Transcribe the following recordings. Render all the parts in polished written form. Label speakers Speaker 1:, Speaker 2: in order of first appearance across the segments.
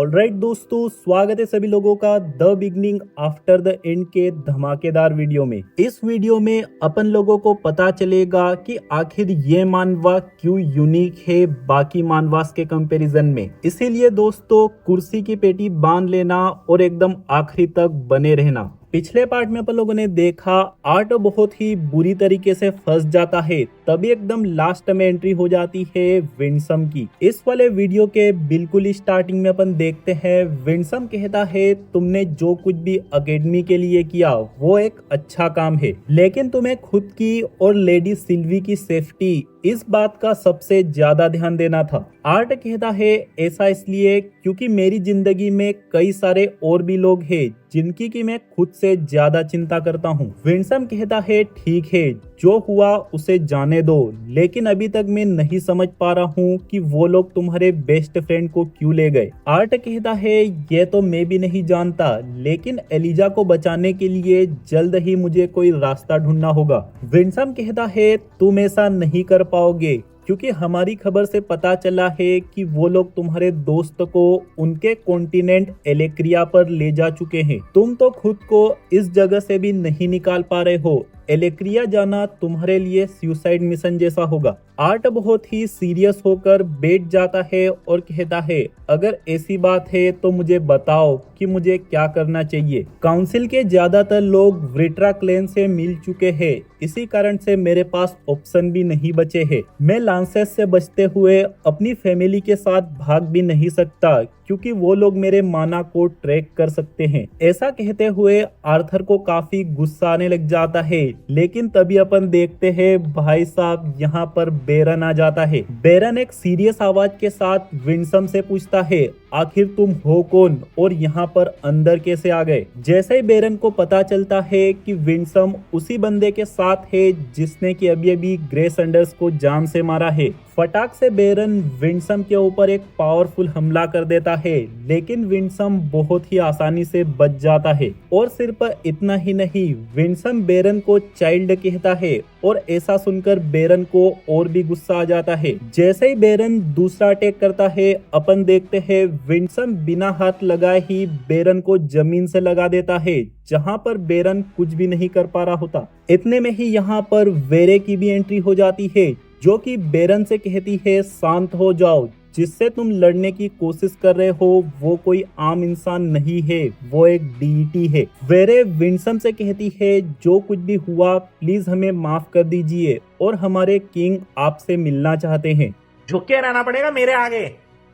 Speaker 1: Alright दोस्तों, स्वागत है सभी लोगों का the beginning after the end के धमाकेदार वीडियो में। इस वीडियो में अपन लोगों को पता चलेगा कि आखिर ये मानवा क्यों यूनिक है बाकी मानवास के कंपैरिजन में। इसीलिए दोस्तों कुर्सी की पेटी बांध लेना और एकदम आखिरी तक बने रहना। पिछले पार्ट में अपन लोगों ने देखा आर्ट बहुत ही बुरी तरीके से फंस जाता है, तभी एकदम लास्ट में एंट्री हो जाती है विंसम की। इस वाले वीडियो के बिल्कुल स्टार्टिंग में अपन देखते हैं विंसम कहता है तुमने जो कुछ भी अकेडमी के लिए किया वो एक अच्छा काम है, लेकिन तुम्हें खुद की और लेडी सिल्वी की सेफ्टी इस बात का सबसे ज्यादा ध्यान देना था। आर्ट कहता है ऐसा इसलिए क्योंकि मेरी जिंदगी में कई सारे और भी लोग हैं जिनकी की मैं खुद से ज्यादा चिंता करता हूँ। विंसम कहता है ठीक है, जो हुआ उसे जाने दो, लेकिन अभी तक मैं नहीं समझ पा रहा हूँ कि वो लोग तुम्हारे बेस्ट फ्रेंड को क्यों ले गए। आर्ट कहता है ये तो मैं भी नहीं जानता, लेकिन एलिजा को बचाने के लिए जल्द ही मुझे कोई रास्ता ढूंढना होगा। विंसम कहता है तुम ऐसा नहीं कर पाओगे क्योंकि हमारी खबर से पता चला है कि वो लोग तुम्हारे दोस्त को उनके कॉन्टिनेंट एलेक्रिया पर ले जा चुके हैं। तुम तो खुद को इस जगह से भी नहीं निकाल पा रहे हो। एलेक्रिया जाना तुम्हारे लिए सुसाइड मिशन जैसा होगा। आर्ट बहुत ही सीरियस होकर बैठ जाता है और कहता है अगर ऐसी बात है तो मुझे बताओ कि मुझे क्या करना चाहिए। काउंसिल के ज्यादातर लोग व्रिट्रा क्लैन से मिल चुके हैं, इसी कारण से मेरे पास ऑप्शन भी नहीं बचे हैं। मैं लांसेस से बचते हुए अपनी फैमिली के साथ भाग भी नहीं सकता क्योंकि वो लोग मेरे माना को ट्रैक कर सकते हैं। ऐसा कहते हुए आर्थर को काफी गुस्सा आने लग जाता है, लेकिन तभी अपन देखते हैं भाई साहब यहाँ पर बेरन आ जाता है। बेरन एक सीरियस आवाज के साथ विंसम से पूछता है आखिर तुम हो कौन और यहाँ पर अंदर कैसे आ गए। जैसे ही बेरन को पता चलता है कि विंसम उसी बंदे के साथ है जिसने कि अभी अभी ग्रे सैंडर्स को जान से मारा है, फटाक से बेरन विंसम के ऊपर एक पावरफुल हमला कर देता है, लेकिन विंसम बहुत ही आसानी से बच जाता है। और सिर्फ इतना ही नहीं, विंसम बेरन को चाइल्ड कहता है और ऐसा सुनकर बेरन को और भी गुस्सा आ जाता है। जैसे ही बेरन दूसरा अटैक करता है, अपन देखते हैं विंसम बिना हाथ लगाए ही बेरन को जमीन से लगा देता है, जहां पर बेरन कुछ भी नहीं कर पा रहा होता। इतने में ही यहाँ पर वेरे की भी एंट्री हो जाती है, जो कि बेरन से कहती है शांत हो जाओ, जिससे तुम लड़ने की कोशिश कर रहे हो वो कोई आम इंसान नहीं है, वो एक डीईटी है। वेरे विंसम से कहती है जो कुछ भी हुआ प्लीज हमें माफ कर दीजिए और हमारे किंग आपसे मिलना चाहते हैं।
Speaker 2: झुक के रहना पड़ेगा मेरे आगे,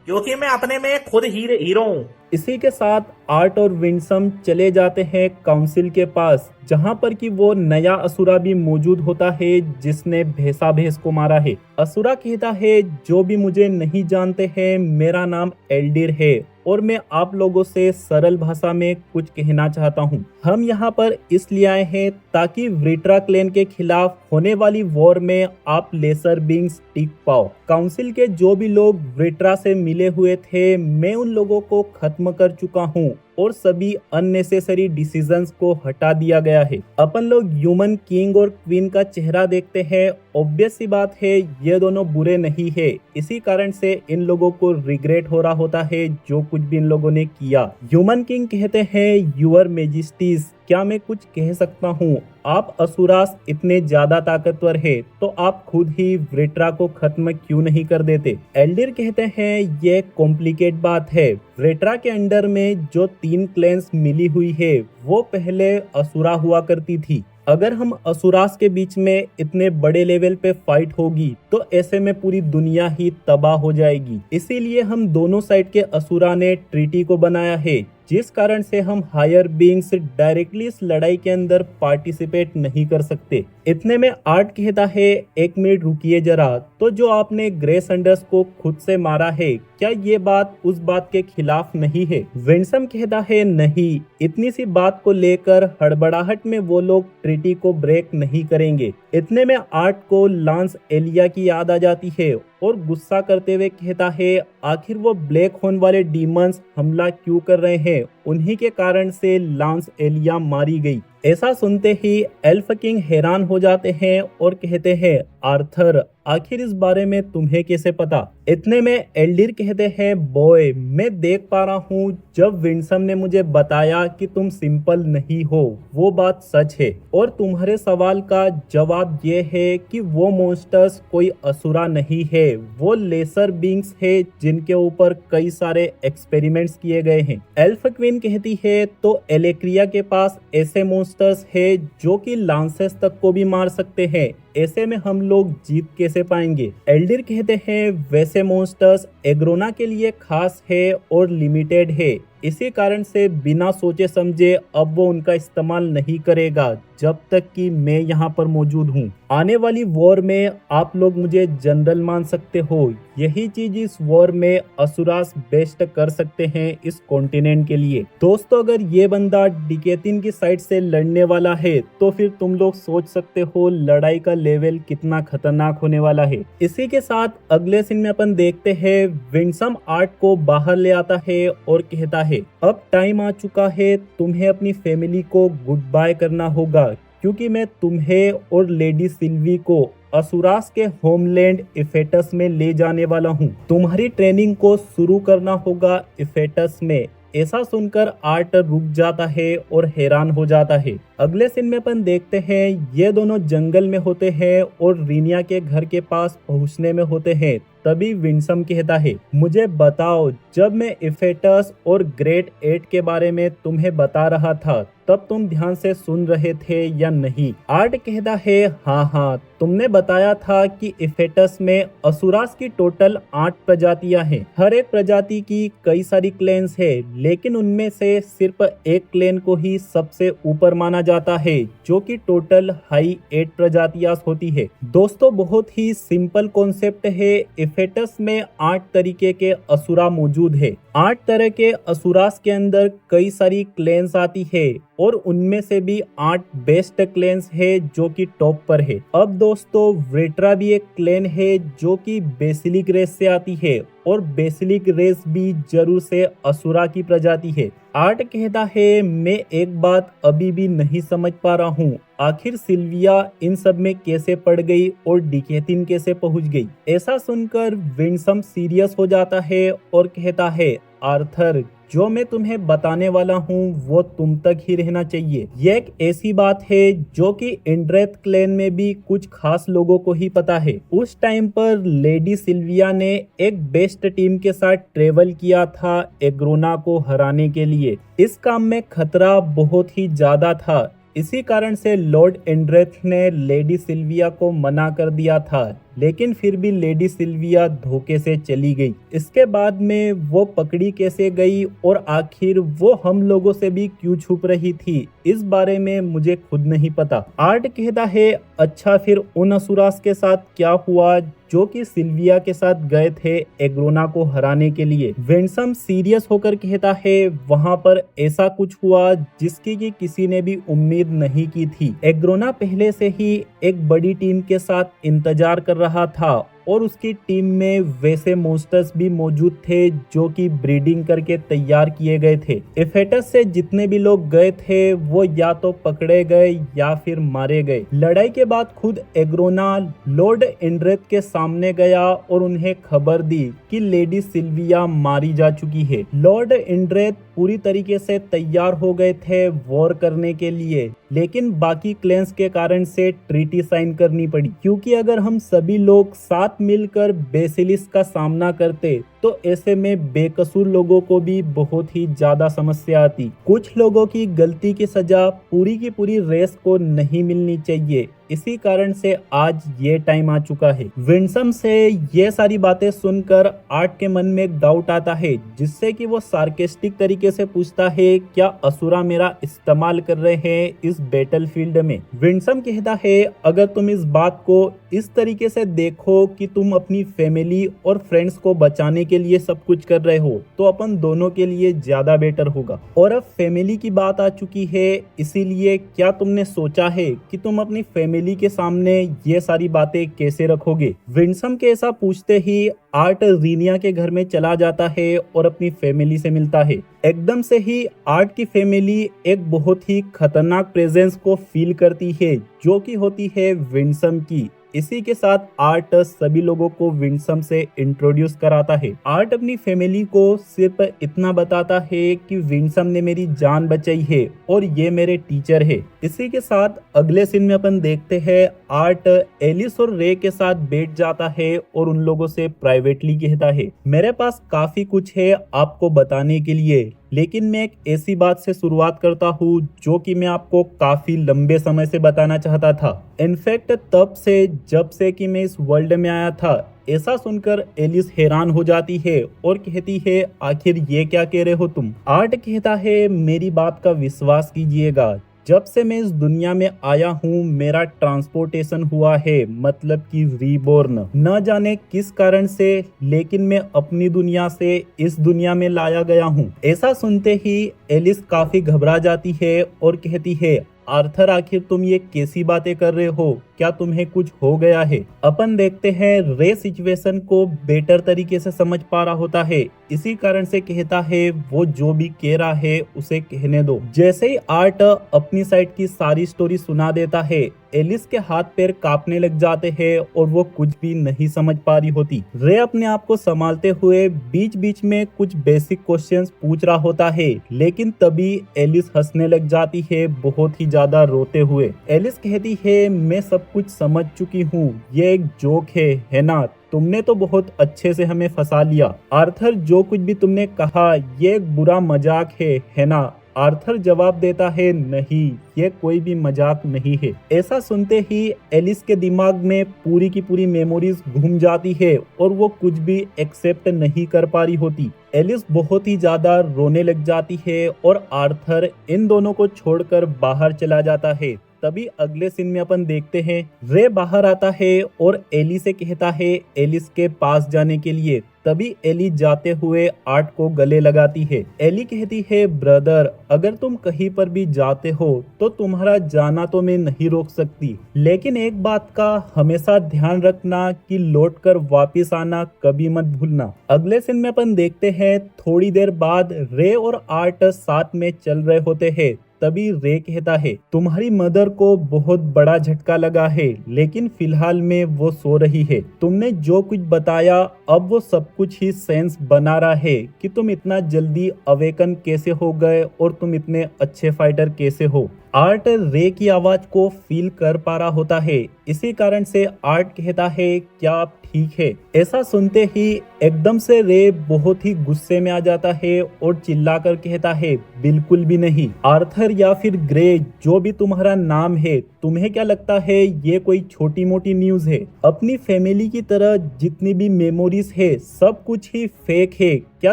Speaker 2: क्योंकि मैं अपने में खुद हीरो हूँ।
Speaker 1: इसी के साथ आर्ट और विंसम चले जाते हैं काउंसिल के पास, जहां पर कि वो नया असुरा भी मौजूद होता है जिसने भैंसा भैंस को मारा है। असुरा कहता है जो भी मुझे नहीं जानते हैं मेरा नाम एल्डिर है और मैं आप लोगों से सरल भाषा में कुछ कहना चाहता हूँ। हम यहाँ पर इसलिए आए हैं ताकि व्रिट्रा क्लैन के खिलाफ होने वाली वॉर में आप लेसर बींग्स टिक पाओ। काउंसिल के जो भी लोग व्रिट्रा से मिले हुए थे मैं उन लोगों को खत्म कर चुका हूँ और सभी अननेसेसरी डिसीजंस को हटा दिया गया है। अपन लोग ह्यूमन किंग और क्वीन का चेहरा देखते हैं, ऑब्वियस सी बात है ये दोनों बुरे नहीं है, इसी कारण से इन लोगों को रिग्रेट हो रहा होता है जो कुछ भी इन लोगों ने किया। ह्यूमन किंग कहते हैं यूअर मेजेस्टीज, क्या मैं कुछ कह सकता हूँ? आप असुरास इतने ज्यादा ताकतवर है तो आप खुद ही व्रिट्रा को खत्म क्यों नहीं कर देते? एल्डिर कहते हैं ये कॉम्प्लिकेट बात है। व्रिट्रा के अंडर में जो 3 क्लैंस मिली हुई है वो पहले असुरा हुआ करती थी। अगर हम असुरास के बीच में इतने बड़े लेवल पे फाइट होगी तो ऐसे में पूरी दुनिया ही तबाह हो जाएगी। इसीलिए हम दोनों साइड के असुरा ने ट्रीटी को बनाया है, जिस कारण से हम हायर बीइंग्स डायरेक्टली इस लड़ाई के अंदर पार्टिसिपेट नहीं कर सकते। इतने में आर्ट कहता है एक मिनट रुकिए जरा, तो जो आपने ग्रे सैंडर्स को खुद से मारा है क्या ये बात उस बात के खिलाफ नहीं है? विंसम कहता है नहीं, इतनी सी बात को लेकर हड़बड़ाहट में वो लोग ट्रीटी को ब्रेक नहीं करेंगे। इतने में आर्ट को लांस एलिया की याद आ जाती है और गुस्सा करते हुए कहता है आखिर वो ब्लैक होन वाले डीमंस हमला क्यों कर रहे हैं, उन्हीं के कारण से लांस एलिया मारी गई। ऐसा सुनते ही एल्फ किंग हैरान हो जाते हैं और कहते हैं आर्थर आखिर इस बारे में तुम्हें कैसे पता। इतने में एल्डिर कहते हैं बॉय मैं देख पा रहा हूँ जब विंसम ने मुझे बताया कि तुम सिंपल नहीं हो वो बात सच है, और तुम्हारे सवाल का जवाब ये है कि वो मॉन्स्टर्स कोई असुरा नहीं है, वो लेसर बींग्स है जिनके ऊपर कई सारे एक्सपेरिमेंट्स किए गए हैं। एल्फ क्वीन कहती है तो एलेक्रिया के पास ऐसे मॉन्स्टर्स है जो कि लांसेस तक को भी मार सकते हैं, ऐसे में हम लोग जीत कैसे पाएंगे। एल्डिर कहते हैं वैसे मॉन्स्टर्स एग्रोना के लिए खास है और लिमिटेड है, इसी कारण से बिना सोचे समझे अब वो उनका इस्तेमाल नहीं करेगा जब तक कि मैं यहाँ पर मौजूद हूँ। आने वाली वॉर में आप लोग मुझे जनरल मान सकते हो, यही चीज इस वॉर में असुरास बेस्ट कर सकते हैं इस कॉन्टिनेंट के लिए। दोस्तों अगर ये बंदा डिकेतिन की साइड से लड़ने वाला है तो फिर तुम लोग सोच सकते हो लड़ाई का लेवल कितना खतरनाक होने वाला है। इसी के साथ अगले सीन में अपन देखते हैं विंसम आर्ट को बाहर ले आता है और कहता है अब टाइम आ चुका है तुम्हें अपनी फैमिली को गुड बाय करना होगा, क्योंकि मैं तुम्हें और लेडी सिल्वी को असुरास के होमलैंड इफेटस में ले जाने वाला हूँ। तुम्हारी ट्रेनिंग को शुरू करना होगा इफेटस में। ऐसा सुनकर आर्ट रुक जाता है और हैरान हो जाता है। अगले सीन में अपन देखते हैं ये दोनों जंगल में होते हैं और रीनिया के घर के पास पहुंचने में होते हैं। तभी विंसम कहता है मुझे बताओ जब मैं इफेटस और ग्रेट 8 के बारे में तुम्हें बता रहा था तब तुम ध्यान से सुन रहे थे या नहीं। आर्ट कहता है हाँ तुमने बताया था कि इफेटस में असुरास की टोटल 8 प्रजातियां हैं। हर एक प्रजाति की कई सारी क्लेन्स है, लेकिन उनमें से सिर्फ एक क्लेन को ही सबसे ऊपर माना जाता है जो कि टोटल हाई 8 प्रजातियां होती है। दोस्तों बहुत ही सिंपल कॉन्सेप्ट है। इफेटस में 8 तरीके के असुरा मौजूद है। 8 तरह के असुरास के अंदर कई सारी क्लेन्स आती है और उनमें से भी 8 बेस्ट क्लेन्स है जो कि टॉप पर है। अब दोस्तों व्रेट्रा भी एक क्लेन है जो कि बेसिलिक रेस से आती है और बेसिलिक रेस भी जरूर से असुरा की प्रजाति है। आर्ट कहता है मैं एक बात अभी भी नहीं समझ पा रहा हूँ, आखिर सिल्विया इन सब में कैसे पड़ गई और डिकेतिन कैसे पहुंच गई। ऐसा सुनकर विंसम सीरियस हो जाता है और कहता है आर्थर जो मैं तुम्हें बताने वाला हूँ वो तुम तक ही रहना चाहिए। यह एक ऐसी बात है जो कि इंड्रेथ क्लैन में भी कुछ खास लोगों को ही पता है। उस टाइम पर लेडी सिल्विया ने एक बेस्ट टीम के साथ ट्रेवल किया था एग्रोना को हराने के लिए। इस काम में खतरा बहुत ही ज्यादा था, इसी कारण से लॉर्ड एंड्रेथ ने लेडी सिल्विया को मना कर दिया था, लेकिन फिर भी लेडी सिल्विया धोखे से चली गई। इसके बाद में वो पकड़ी कैसे गई और आखिर वो हम लोगों से भी क्यों छुप रही थी, इस बारे में मुझे खुद नहीं पता। आर्ट कहता है अच्छा फिर उन असुरास के साथ क्या हुआ जो कि सिल्विया के साथ गए थे एग्रोना को हराने के लिए। विंसम सीरियस होकर कहता है वहां पर ऐसा कुछ हुआ जिसकी कि किसी ने भी उम्मीद नहीं की थी। एग्रोना पहले से ही एक बड़ी टीम के साथ इंतजार कर रहा था और उसकी टीम में वैसे मॉन्स्टर्स भी मौजूद थे जो कि ब्रीडिंग करके तैयार किए गए थे। इफेटस से जितने भी लोग गए थे वो या तो पकड़े गए या फिर मारे गए। लड़ाई के बाद खुद एग्रोना लॉर्ड एंड्रेथ के सामने गया और उन्हें खबर दी कि लेडी सिल्विया मारी जा चुकी है। लॉर्ड एंड्रेथ पूरी तरीके से तैयार हो गए थे वॉर करने के लिए, लेकिन बाकी क्लेंस के कारण से ट्रीटी साइन करनी पड़ी, क्योंकि अगर हम सभी लोग साथ मिलकर बेसिलिस का सामना करते तो ऐसे में बेकसूर लोगों को भी बहुत ही ज्यादा समस्या आती। कुछ लोगों की गलती की सजा पूरी की पूरी रेस को नहीं मिलनी चाहिए, इसी कारण से आज ये टाइम आ चुका है। विंसम से ये सारी बातें सुनकर आर्ट के मन में एक डाउट आता है, जिससे कि वो सार्केस्टिक तरीके से पूछता है क्या असुरा मेरा इस्तेमाल कर रहे हैं इस बैटलफील्ड में। विंसम कहता है अगर तुम इस बात को इस तरीके से देखो कि तुम अपनी फैमिली और फ्रेंड्स को बचाने के लिए सब कुछ कर रहे हो तो अपन दोनों के लिए ज्यादा बेटर होगा। और अब फैमिली की बात आ चुकी है, इसीलिए क्या तुमने सोचा है कि तुम अपनी फैमिली के सामने ये सारी बातें कैसे रखोगे? विंसम के ऐसा पूछते ही आर्ट रीनिया के घर में चला जाता है और अपनी फैमिली से मिलता है। एकदम से ही आर्ट की फैमिली एक बहुत ही खतरनाक प्रेजेंस को फील करती है जो कि होती है विंसम की। इसी के साथ आर्ट सभी लोगों को विंसम से इंट्रोड्यूस कराता है। आर्ट अपनी फैमिली को सिर्फ इतना बताता है कि विंसम ने मेरी जान बचाई है और ये मेरे टीचर है। इसी के साथ अगले सीन में अपन देखते हैं आर्ट एलिस और रे के साथ बैठ जाता है और उन लोगों से प्राइवेटली कहता है, मेरे पास काफी कुछ है आपको बताने के लिए, लेकिन मैं एक ऐसी बात से शुरुआत करता हूँ जो कि मैं आपको काफी लंबे समय से बताना चाहता था। इनफैक्ट तब से जब से कि मैं इस वर्ल्ड में आया था। ऐसा सुनकर एलिस हैरान हो जाती है और कहती है, आखिर ये क्या कह रहे हो तुम? आर्ट कहता है, मेरी बात का विश्वास कीजिएगा, जब से मैं इस दुनिया में आया हूँ मेरा ट्रांसपोर्टेशन हुआ है, मतलब कि रीबॉर्न। न जाने किस कारण से, लेकिन मैं अपनी दुनिया से इस दुनिया में लाया गया हूँ। ऐसा सुनते ही एलिस काफी घबरा जाती है और कहती है, आर्थर आखिर तुम ये कैसी बातें कर रहे हो? क्या तुम्हें कुछ हो गया है? अपन देखते हैं रे सिचुएशन को बेटर तरीके से समझ पा रहा होता है, इसी कारण से कहता है वो जो भी कह रहा है उसे कहने दो। जैसे ही आर्ट अपनी साइड की सारी स्टोरी सुना देता है, एलिस के हाथ पैर कांपने लग जाते हैं और वो कुछ भी नहीं समझ पा रही होती। रे अपने आप को संभालते हुए बीच बीच में कुछ बेसिक क्वेश्चंस पूछ रहा होता है, लेकिन तभी एलिस हंसने लग जाती है, बहुत ही ज्यादा रोते हुए। एलिस कहती है, मैं सब कुछ समझ चुकी हूँ, ये एक जोक है ना? तुमने तो बहुत अच्छे से हमें फंसा लिया। आर्थर, जो कुछ भी तुमने कहा ये एक बुरा मजाक है ना? आर्थर जवाब देता है, नहीं, ये कोई भी मजाक नहीं है। ऐसा सुनते ही एलिस के दिमाग में पूरी की पूरी मेमोरीज घूम जाती है और वो कुछ भी एक्सेप्ट नहीं कर पा रही होती। एलिस बहुत ही ज्यादा रोने लग जाती है और आर्थर इन दोनों को छोड़कर बाहर चला जाता है। तभी अगले सीन में अपन देखते हैं रे बाहर आता है और एली से कहता है एलिस के पास जाने के लिए। तभी एली जाते हुए आर्ट को गले लगाती है। एली कहती है, ब्रदर, अगर तुम कहीं पर भी जाते हो तो तुम्हारा जाना तो मैं नहीं रोक सकती, लेकिन एक बात का हमेशा ध्यान रखना कि लौटकर वापस आना कभी मत भूलना। अगले सीन में अपन देखते हैं थोड़ी देर बाद रे और आर्ट साथ में चल रहे होते हैं। तभी रे कहता है, तुम्हारी मदर को बहुत बड़ा झटका लगा है, लेकिन फिलहाल में वो सो रही है। तुमने जो कुछ बताया अब वो सब कुछ ही सेंस बना रहा है कि तुम इतना जल्दी अवेकन कैसे हो गए और तुम इतने अच्छे फाइटर कैसे हो। आर्ट रे की आवाज को फील कर पा रहा होता है, इसी कारण से आर्ट कहता है, क्या आप ठीक है? ऐसा सुनते ही एकदम से रे बहुत ही गुस्से में आ जाता है और चिल्लाकर कहता है, बिल्कुल भी नहीं। आर्थर या फिर ग्रे, जो भी तुम्हारा नाम है, तुम्हें क्या लगता है ये कोई छोटी मोटी न्यूज है? अपनी फैमिली की तरह जितनी भी मेमोरीज है सब कुछ ही फेक है। क्या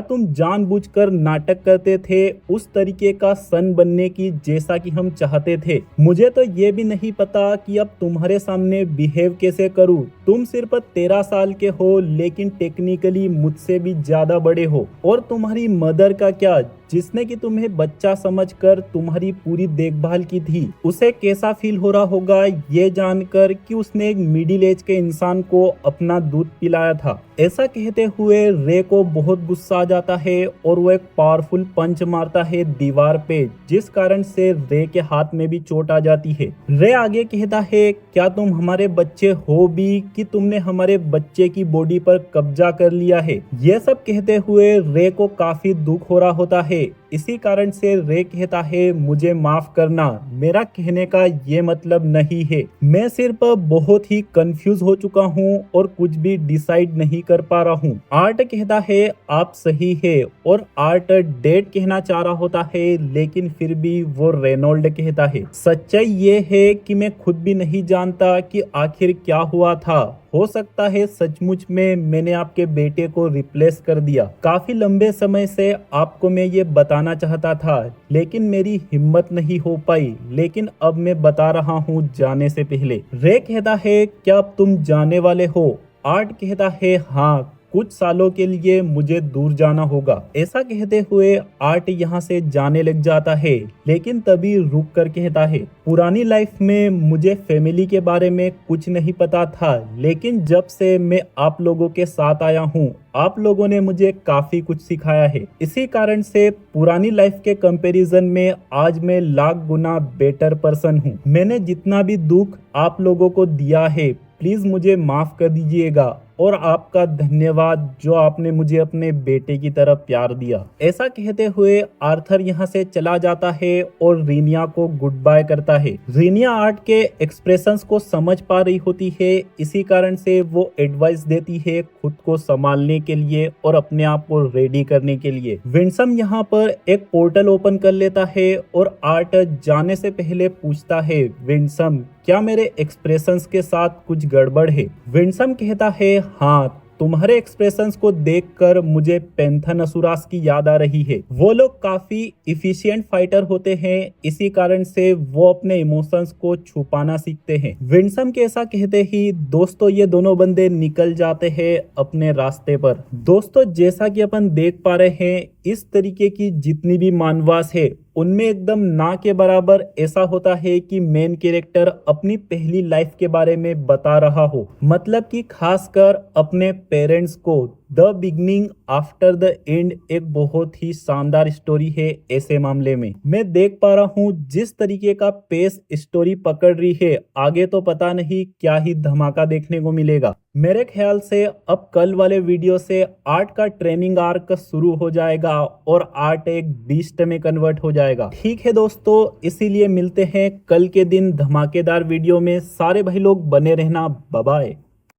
Speaker 1: तुम जानबूझकर नाटक करते थे उस तरीके का सन बनने की जैसा कि हम चाहते थे? मुझे तो ये भी नहीं पता कि अब तुम्हारे सामने बिहेव कैसे करूं। तुम सिर्फ 13 साल के हो, लेकिन टेक्निकली मुझसे भी ज्यादा बड़े हो। और तुम्हारी मदर का क्या, जिसने कि तुम्हें बच्चा समझकर तुम्हारी पूरी देखभाल की थी, उसे कैसा फील हो रहा होगा ये जानकर कि उसने एक मिडिल एज के इंसान को अपना दूध पिलाया था। ऐसा कहते हुए रे को बहुत गुस्सा आ जाता है और वो एक पावरफुल पंच मारता है दीवार पे, जिस कारण से रे के हाथ में भी चोट आ जाती है। रे आगे कहता है, क्या तुम हमारे बच्चे हो भी कि तुमने हमारे बच्चे की बॉडी पर कब्जा कर लिया है? ये सब कहते हुए रे को काफी दुख हो रहा होता है। इसी कारण से रे कहता है, मुझे माफ करना, मेरा कहने का ये मतलब नहीं है। मैं सिर्फ बहुत ही कंफ्यूज हो चुका हूँ और कुछ भी डिसाइड नहीं कर पा रहा हूँ। आर्ट कहता है, आप सही है, और आर्ट डेड कहना चाह रहा होता है, लेकिन फिर भी वो रेनॉल्ड कहता है। सच्चाई ये है कि मैं खुद भी नहीं जानता कि आखिर क्या हुआ था। हो सकता है सचमुच में मैंने आपके बेटे को रिप्लेस कर दिया। काफी लंबे समय से आपको मैं ये बताना चाहता था, लेकिन मेरी हिम्मत नहीं हो पाई, लेकिन अब मैं बता रहा हूँ जाने से पहले। रे कहता है, क्या अब तुम जाने वाले हो? आर्ट कहता है, हाँ, कुछ सालों के लिए मुझे दूर जाना होगा। ऐसा कहते हुए आर्ट यहाँ से जाने लग जाता है, लेकिन तभी रुक कर कहता है, पुरानी लाइफ में मुझे फैमिली के बारे में कुछ नहीं पता था, लेकिन जब से मैं आप लोगों के साथ आया हूँ, आप लोगों ने मुझे काफी कुछ सिखाया है। इसी कारण से पुरानी लाइफ के कंपैरिजन में आज मैं लाख गुना बेटर पर्सन हूँ। मैंने जितना भी दुख आप लोगों को दिया है, प्लीज मुझे माफ कर दीजिएगा और आपका धन्यवाद जो आपने मुझे अपने बेटे की तरह प्यार दिया। ऐसा कहते हुए आर्थर यहाँ से चला जाता है और रीनिया को गुड बाय करता है। रीनिया आर्ट के एक्सप्रेशंस को समझ पा रही होती है, इसी कारण से वो एडवाइस देती है खुद को संभालने के लिए और अपने आप को रेडी करने के लिए। विंसम यहाँ पर एक पोर्टल ओपन कर लेता है और आर्ट जाने से पहले पूछता है, विंसम क्या मेरे एक्सप्रेशंस के साथ कुछ गड़बड़ है? विंसम कहता है, हाँ, तुम्हारे एक्सप्रेशंस को देखकर मुझे पेंथानसुरास की याद आ रही है। वो लोग काफी इफिशिएंट फाइटर होते हैं, इसी कारण से वो अपने इमोशंस को छुपाना सीखते हैं। विंसम के ऐसा कहते ही दोस्तों ये दोनों बंदे निकल जाते हैं अपने रास्ते पर। दोस्तों जैसा कि अपन देख पा रहे हैं, इस तरीके की जितनी भी मानवास है उनमें एकदम ना के बराबर ऐसा होता है कि मेन कैरेक्टर अपनी पहली लाइफ के बारे में बता रहा हो, मतलब कि खासकर अपने पेरेंट्स को। The beginning after the end एक बहुत ही शानदार स्टोरी है। ऐसे मामले में मैं देख पा रहा हूँ जिस तरीके का पेस स्टोरी पकड़ रही है, आगे तो पता नहीं क्या ही धमाका देखने को मिलेगा। मेरे ख्याल से अब कल वाले वीडियो से आर्ट का ट्रेनिंग आर्क शुरू हो जाएगा और आर्ट एक बीस्ट में कन्वर्ट हो जाएगा। ठीक है दोस्तों, इसीलिए मिलते हैं कल के दिन धमाकेदार वीडियो में। सारे भाई लोग बने रहना, बाय बाय।